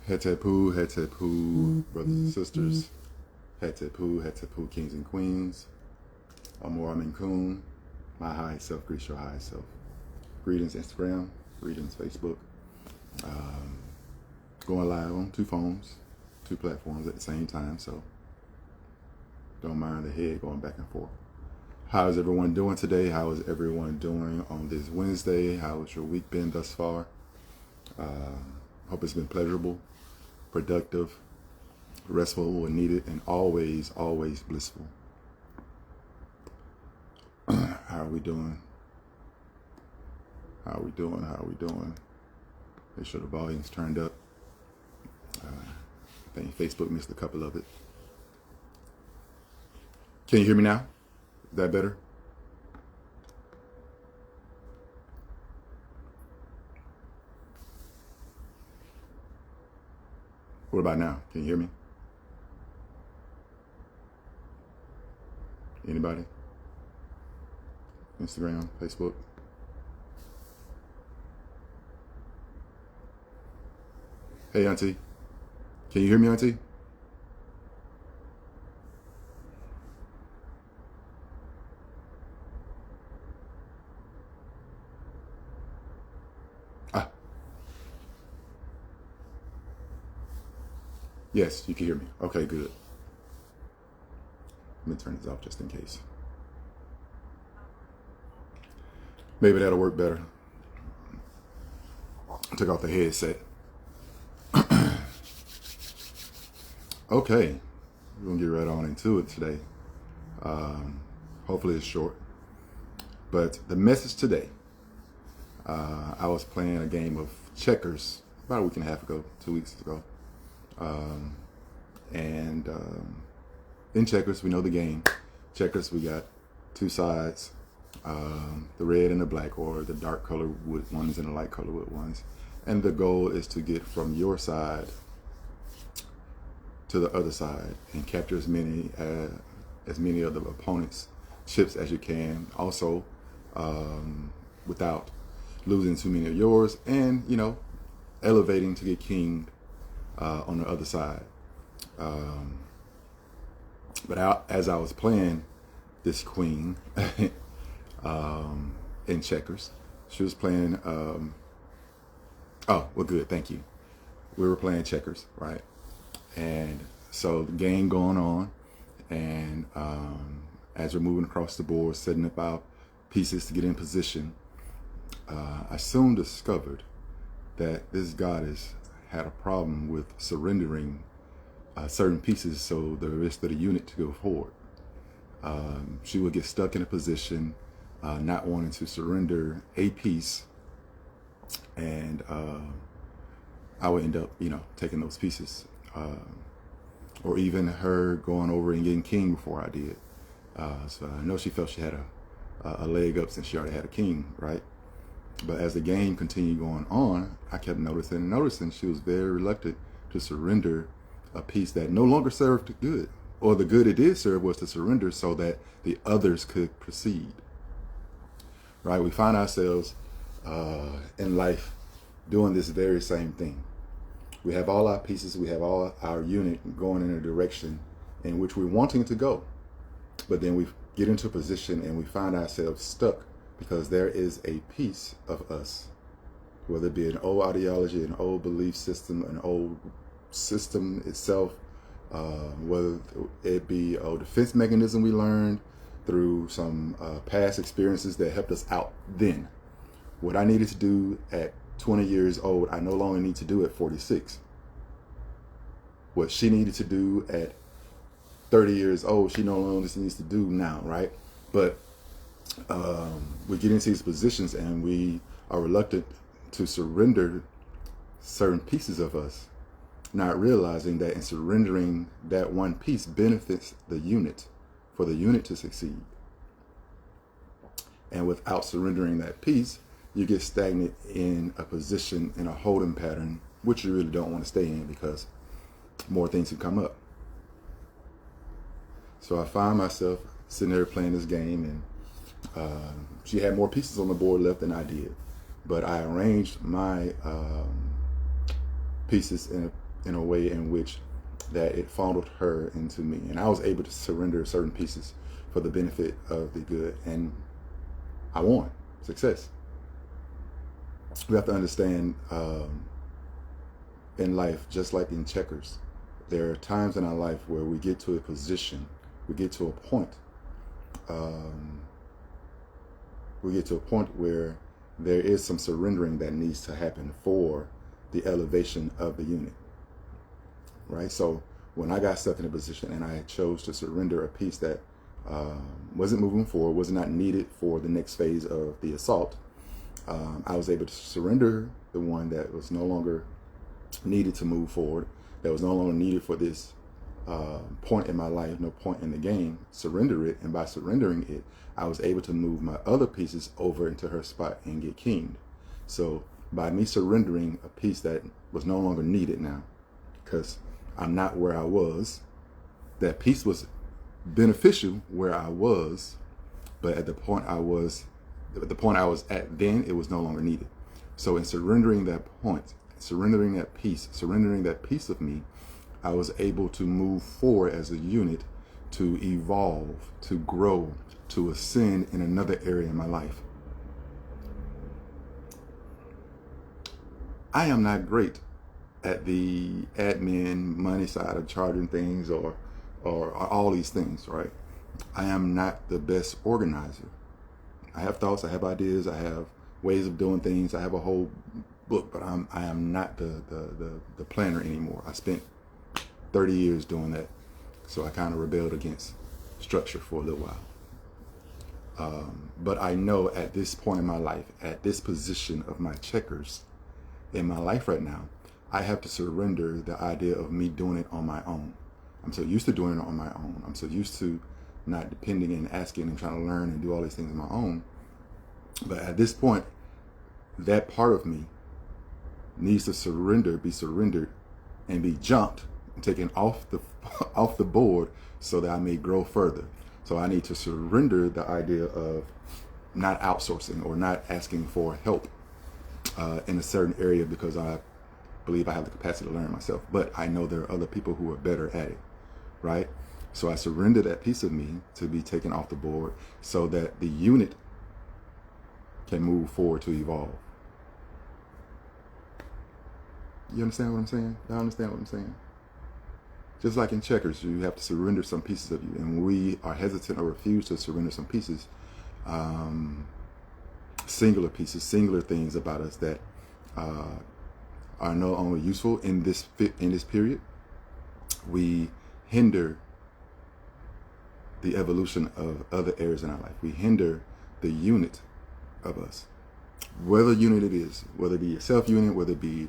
Hetepu, brothers and sisters. Hetepu, kings and queens. Amor Amenkum, my high self, greet your high self. Greetings Instagram, greetings Facebook. Going live on 2 phones, 2 platforms at the same time, so don't mind the head going back and forth. How is everyone doing today? How is everyone doing on this Wednesday? How has your week been thus far? Hope it's been pleasurable, productive, restful when needed, and always, always blissful. How are we doing? How are we doing? How are we doing? Make sure the volume's turned up. I think Facebook missed a couple of it. Can you hear me now? Is that better? What about now? Can you hear me? Anybody? Instagram, Facebook? Hey, Auntie. Can you hear me, Auntie? Yes, you can hear me. Okay, good. Let me turn this off just in case. Maybe that'll work better. I took off the headset. Okay, we're gonna get right on into it today. Hopefully it's short. But the message today, I was playing a game of checkers about a week and a half ago, 2 weeks ago. In checkers, we know the game. Checkers, we got 2 sides, the red and the black, or the dark color wood ones and the light color wood ones. And the goal is to get from your side to the other side and capture as many of the opponent's chips as you can. Also, without losing too many of yours, and elevating to get king on the other side. But as I was playing this queen in checkers, she was playing. Oh, well, good, thank you. We were playing checkers, right? And so the game going on, and as we're moving across the board, setting up our pieces to get in position, I soon discovered that this goddess had a problem with surrendering certain pieces so the rest of the unit to go forward. She would get stuck in a position, not wanting to surrender a piece, and I would end up, taking those pieces. Or even her going over and getting king before I did. So I know she felt she had a leg up since she already had a king, right? But as the game continued going on, I kept noticing she was very reluctant to surrender a piece that no longer served good, or the good it did serve was to surrender so that the others could proceed. Right? We find ourselves in life doing this very same thing. We have all our pieces, we have all our unit going in a direction in which we're wanting to go. But then we get into a position and we find ourselves stuck because there is a piece of us, whether it be an old ideology, an old belief system, an old system itself, whether it be a defense mechanism we learned through some past experiences that helped us out then. What I needed to do at 20 years old, I no longer need to do at 46. What she needed to do at 30 years old, she no longer needs to do now, right? But we get into these positions and we are reluctant to surrender certain pieces of us, not realizing that in surrendering that one piece benefits the unit, for the unit to succeed. And without surrendering that piece, you get stagnant in a position, in a holding pattern, which you really don't want to stay in because more things can come up. So I find myself sitting there playing this game, and she had more pieces on the board left than I did. But I arranged my pieces in in a way in which that it funneled her into me. And I was able to surrender certain pieces for the benefit of the good. And I won. Success. We have to understand in life, just like in checkers, there are times in our life where we get to a position, we get to a point, where there is some surrendering that needs to happen for the elevation of the unit, right? So when I got stuck in a position and I chose to surrender a piece that wasn't moving forward, was not needed for the next phase of the assault, I was able to surrender the one that was no longer needed to move forward, that was no longer needed for this point in my life, no point in the game, surrender it. And by surrendering it, I was able to move my other pieces over into her spot and get kinged. So by me surrendering a piece that was no longer needed now, because I'm not where I was, that piece was beneficial where I was, but at the point I was at then, it was no longer needed. So in surrendering that point, surrendering that piece of me, I was able to move forward as a unit, to evolve, to grow, to ascend in another area in my life. I am not great at the admin money side of charging things or all these things, right? I am not the best organizer. I have thoughts, I have ideas, I have ways of doing things, I have a whole book, but I am not the planner anymore. I spent 30 years doing that, so I kind of rebelled against structure for a little while. But I know at this point in my life, at this position of my checkers in my life right now, I have to surrender the idea of me doing it on my own. I'm so used to doing it on my own. I'm so used to not depending and asking and trying to learn and do all these things on my own. But at this point, that part of me needs to be surrendered, and be jumped and taken off the board so that I may grow further. So I need to surrender the idea of not outsourcing or not asking for help in a certain area, because I believe I have the capacity to learn myself, but I know there are other people who are better at it, right? So I surrender that piece of me to be taken off the board so that the unit can move forward to evolve. You understand what I'm saying? Y'all understand what I'm saying? Just like in checkers, you have to surrender some pieces of you. And when we are hesitant or refuse to surrender some pieces, singular pieces, singular things about us that are no longer useful in this period, we hinder the evolution of other areas in our life. We hinder the unit of us. Whether unit it is, whether it be a self-unit, whether it be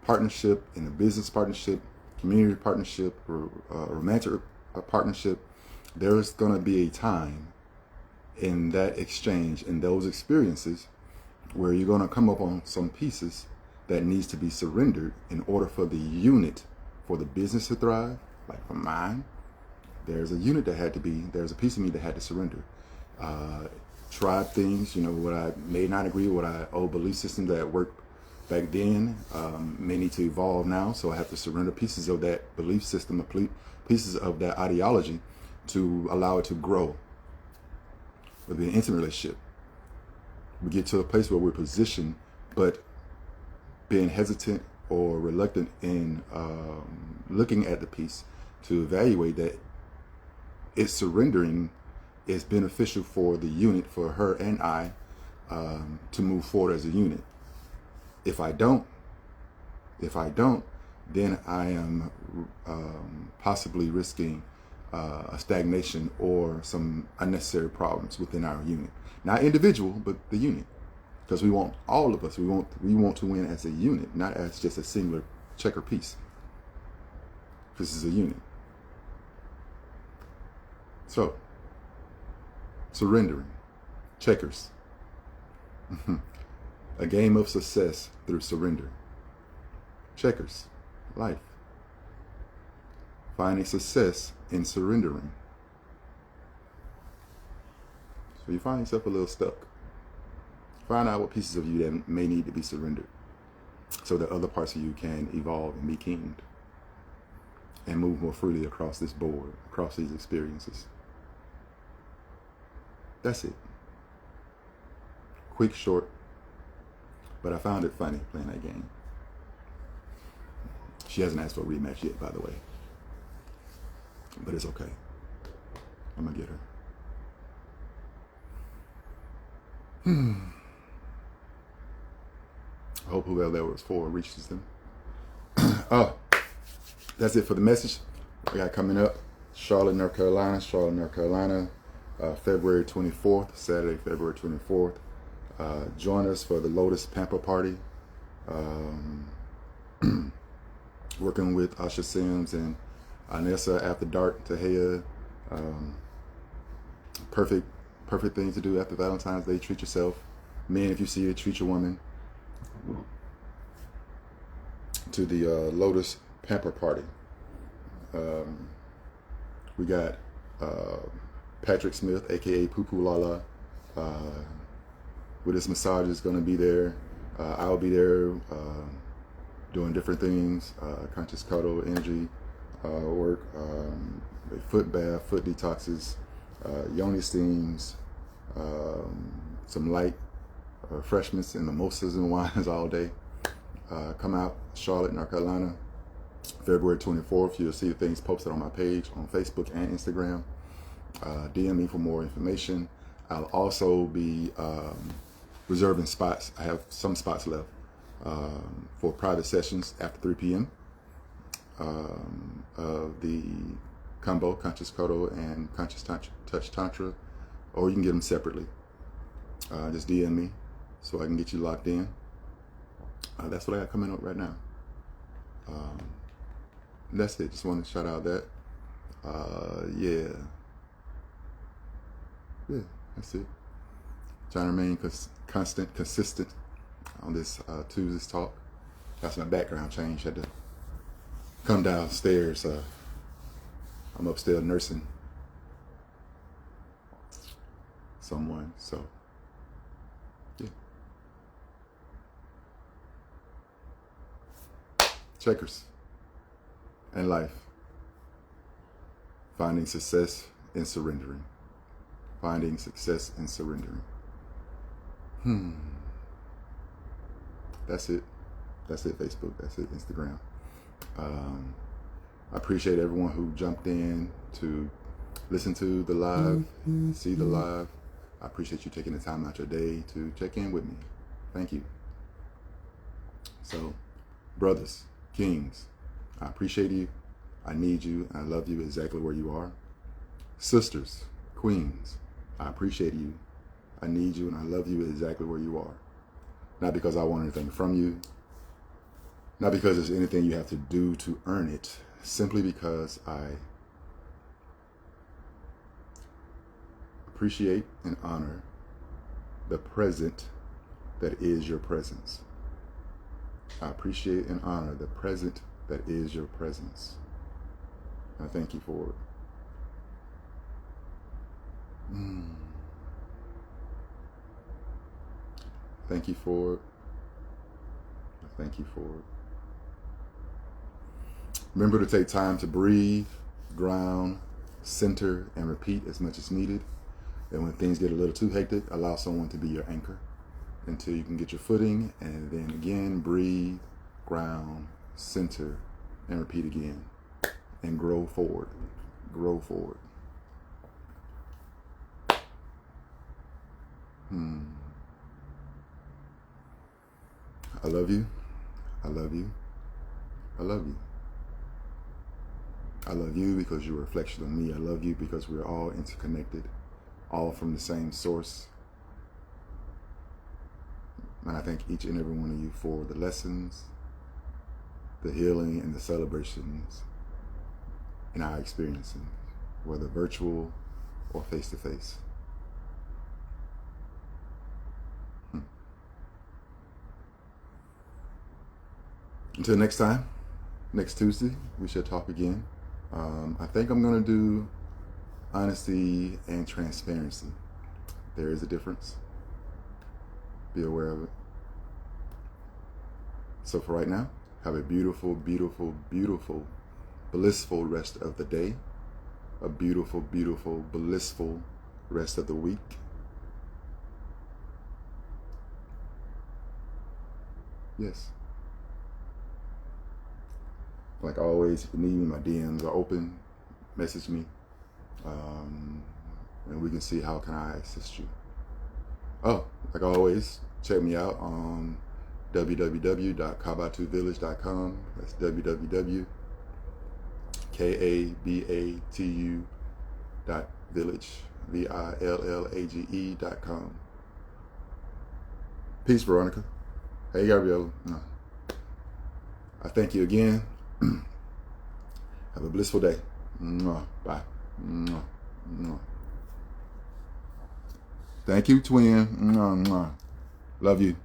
partnership in a business partnership, community partnership, or romantic partnership, there's going to be a time in that exchange, in those experiences, where you're going to come up on some pieces that needs to be surrendered in order for the unit, for the business to thrive. Like for mine, there's a unit that had to be, there's a piece of me that had to surrender. Tried things, what I may not agree with, what old belief system that worked back then may need to evolve now. So I have to surrender pieces of that belief system, pieces of that ideology, to allow it to grow. Whether an intimate relationship, we get to a place where we're positioned, but being hesitant or reluctant in looking at the piece to evaluate that its surrendering is beneficial for the unit, for her and I, to move forward as a unit. If I don't, then I am possibly risking a stagnation or some unnecessary problems within our unit. Not individual, but the unit. Because we want all of us, we want to win as a unit, not as just a singular checker piece. This is a unit. So, surrendering, checkers. A game of success through surrender. Checkers, life. Finding success in surrendering. So you find yourself a little stuck. Find out what pieces of you that may need to be surrendered. so that other parts of you can evolve and be kinged and move more freely across this board, across these experiences. That's it. Quick, short, but I found it funny playing that game. She hasn't asked for a rematch yet, by the way, but it's okay. I'm gonna get her. I hope whoever that was for reaches them. Oh, that's it for the message. We got coming up, Charlotte, North Carolina, February 24th, Saturday, February 24th. Join us for the Lovist Pamper Party. Working with Asha Sims and Anessa After Dark Tahia. Perfect thing to do after Valentine's Day. Treat yourself. Men, if you see it, treat your woman. To the Lovist Pamper Party. We got Patrick Smith, aka Poo Poo Lala, with his massage is going to be there. I'll be there doing different things, conscious cuddle, energy work, foot bath, foot detoxes, yoni steams, some light refreshments and mimosas and wines all day. Come out, Charlotte, North Carolina, February 24th. You'll see the things posted on my page on Facebook and Instagram. DM me for more information. I'll also be reserving spots. I have some spots left for private sessions after 3 p.m. Of the combo, Conscious Cuddle and Conscious Touch Tantra, or you can get them separately. Just DM me so I can get you locked in. That's what I got coming up right now. That's it. Just wanted to shout out that. Yeah, that's it. Trying to remain consistent on this Tuesday's talk. That's my background change. Had to come downstairs. I'm upstairs nursing someone, so yeah. Checkers and life. Finding success and surrendering. Finding success and surrendering. That's it. That's it, Facebook. That's it, Instagram. I appreciate everyone who jumped in to listen to the live, see the live. I appreciate you taking the time out your day to check in with me. Thank you. So, brothers, kings, I appreciate you. I need you. I love you exactly where you are. Sisters, queens, I appreciate you. I need you and I love you exactly where you are. Not because I want anything from you. Not because there's anything you have to do to earn it. Simply because I appreciate and honor the present that is your presence. I appreciate and honor the present that is your presence. I thank you for it. Thank you for it. Thank you for it. Remember to take time to breathe, ground, center, and repeat as much as needed. And when things get a little too hectic, allow someone to be your anchor until you can get your footing. And then again, breathe, ground, center, and repeat again. And grow forward. Grow forward. I love you. I love you. I love you. I love you because you're a reflection of me. I love you because we're all interconnected, all from the same source. And I thank each and every one of you for the lessons, the healing, and the celebrations in our experiencing, whether virtual or face-to-face. Until next time, next Tuesday, we shall talk again. I think I'm going to do honesty and transparency. There is a difference. Be aware of it. So for right now, have a beautiful, beautiful, beautiful, blissful rest of the day. A beautiful, beautiful, blissful rest of the week. Yes. Like always, if you need me, my DMs are open. Message me. And we can see how can I assist you. Oh, like always, check me out on www.KaBaTuVillage.com. That's www.KaBatu.village, VILLAGE.com. Peace, Veronica. Hey, Gabriella. No. I thank you again. Have a blissful day. Bye. Thank you, twin. Love you.